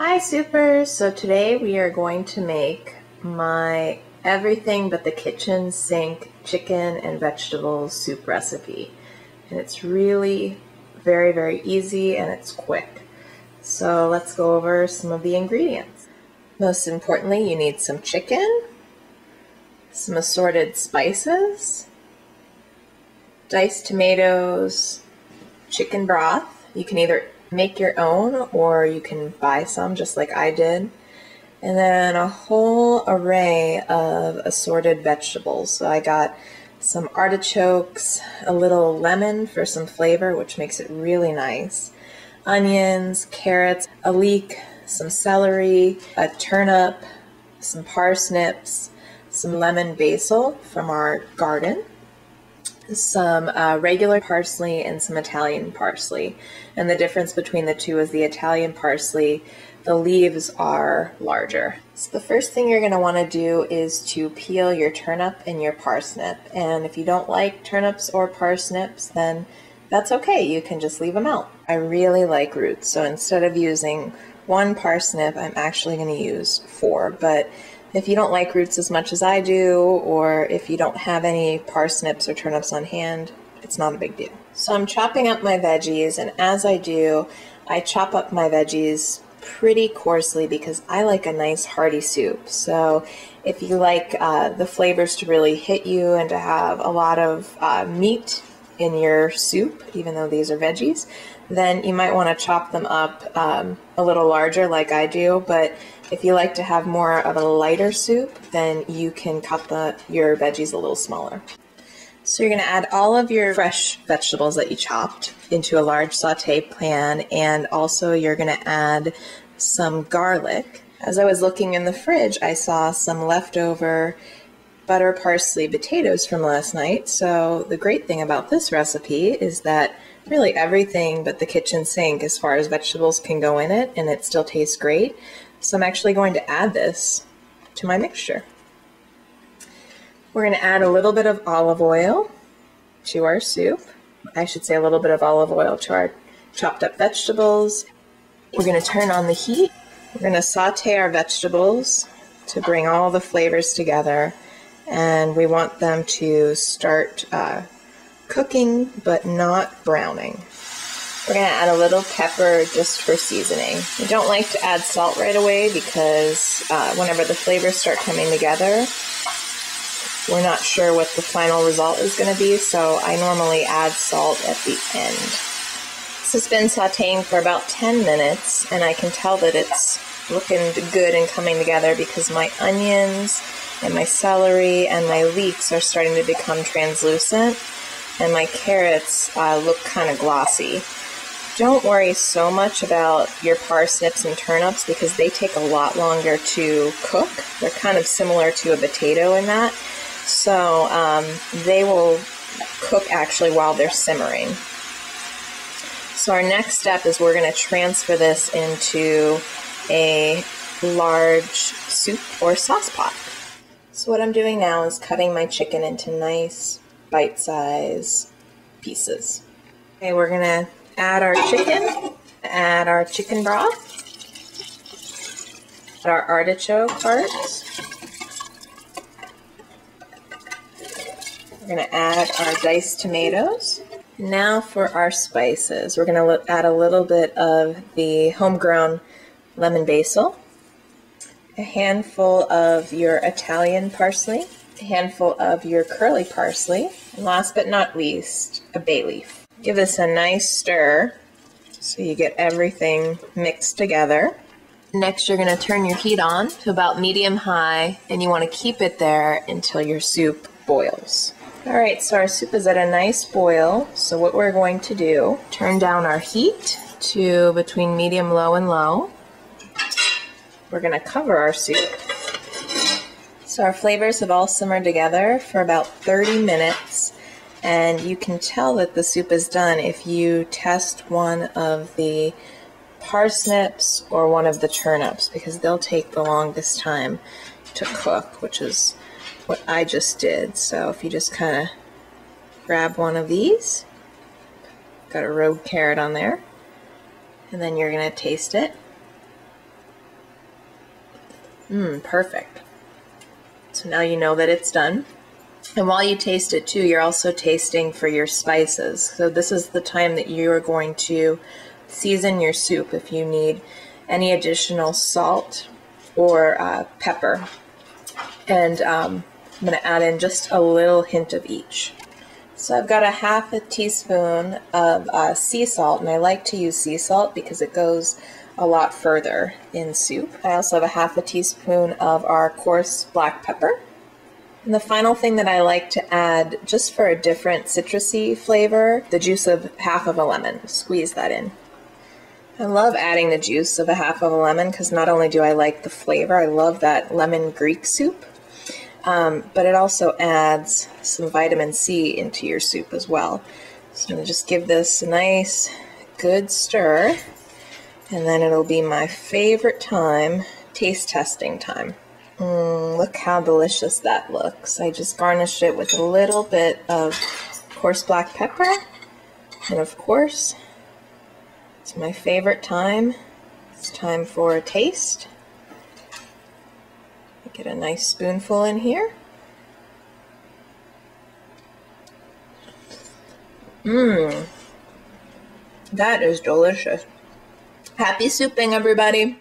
Hi Supers! So today we are going to make my everything but the kitchen sink chicken and vegetable soup recipe. And it's really very easy and it's quick. So let's go over some of the ingredients. Most importantly, you need some chicken, some assorted spices, diced tomatoes, chicken broth. You can either make your own or you can buy some just like I did, and then a whole array of assorted vegetables. So I got some artichokes, a little lemon for some flavor which makes it really nice, onions, carrots, a leek, some celery, a turnip, some parsnips, some lemon basil from our garden, some regular parsley and some Italian parsley. And the difference between the two is the Italian parsley, the leaves are larger. So the first thing you're going to want to do is to peel your turnip and your parsnip. And if you don't like turnips or parsnips, then that's okay. You can just leave them out. I really like roots, so instead of using one parsnip, I'm actually going to use 4. But if you don't like roots as much as I do, or if you don't have any parsnips or turnips on hand, it's not a big deal. So I'm chopping up my veggies, and as I do, I chop up my veggies pretty coarsely because I like a nice hearty soup. So if you like the flavors to really hit you and to have a lot of meat in your soup, even though these are veggies, then you might want to chop them up a little larger like I do. But if you like to have more of a lighter soup, then you can cut your veggies a little smaller. So you're going to add all of your fresh vegetables that you chopped into a large saute pan, and also you're going to add some garlic. As I was looking in the fridge, I saw some leftover butter parsley potatoes from last night. So the great thing about this recipe is that really everything but the kitchen sink as far as vegetables can go in it, and it still tastes great. So I'm actually going to add this to my mixture. We're going to add a little bit of olive oil to our soup. I should say a little bit of olive oil to our chopped up vegetables. We're going to turn on the heat. We're going to saute our vegetables to bring all the flavors together, and we want them to start cooking but not browning. We're going to add a little pepper just for seasoning. We don't like to add salt right away because whenever the flavors start coming together, we're not sure what the final result is going to be, so I normally add salt at the end. This has been sauteing for about 10 minutes, and I can tell that it's looking good and coming together because my onions and my celery and my leeks are starting to become translucent, and my carrots look kind of glossy. Don't worry so much about your parsnips and turnips because they take a lot longer to cook. They're kind of similar to a potato in that. So they will cook actually while they're simmering. So our next step is we're going to transfer this into a large soup or sauce pot. So what I'm doing now is cutting my chicken into nice bite-sized pieces. Okay, we're going to add our chicken broth, add our artichoke parts. We're going to add our diced tomatoes. Now for our spices. We're going to add a little bit of the homegrown lemon basil, a handful of your Italian parsley, a handful of your curly parsley, and last but not least, a bay leaf. Give this a nice stir so you get everything mixed together. Next, you're going to turn your heat on to about medium-high, and you want to keep it there until your soup boils. Alright, so our soup is at a nice boil, so what we're going to do, turn down our heat to between medium, low, and low. We're going to cover our soup. So our flavors have all simmered together for about 30 minutes, and you can tell that the soup is done if you test one of the parsnips or one of the turnips, because they'll take the longest time to cook, which is what I just did. So if you just kind of grab one of these, got a rogue carrot on there, and then you're going to taste it. Perfect. So now you know that it's done. And while you taste it too, you're also tasting for your spices. So this is the time that you are going to season your soup if you need any additional salt or pepper. And I'm going to add in just a little hint of each. So I've got a half a teaspoon of sea salt, and I like to use sea salt because it goes a lot further in soup. I also have a half a teaspoon of our coarse black pepper. And the final thing that I like to add, just for a different citrusy flavor, the juice of half of a lemon. Squeeze that in. I love adding the juice of a half of a lemon because not only do I like the flavor, I love that lemon Greek soup, but it also adds some vitamin C into your soup as well. So I'm going to just give this a nice, good stir, and then it'll be my favorite time, taste testing time. Look how delicious that looks. I just garnished it with a little bit of coarse black pepper, and of course, it's my favorite time. It's time for a taste. Get a nice spoonful in here. That is delicious. Happy souping, everybody.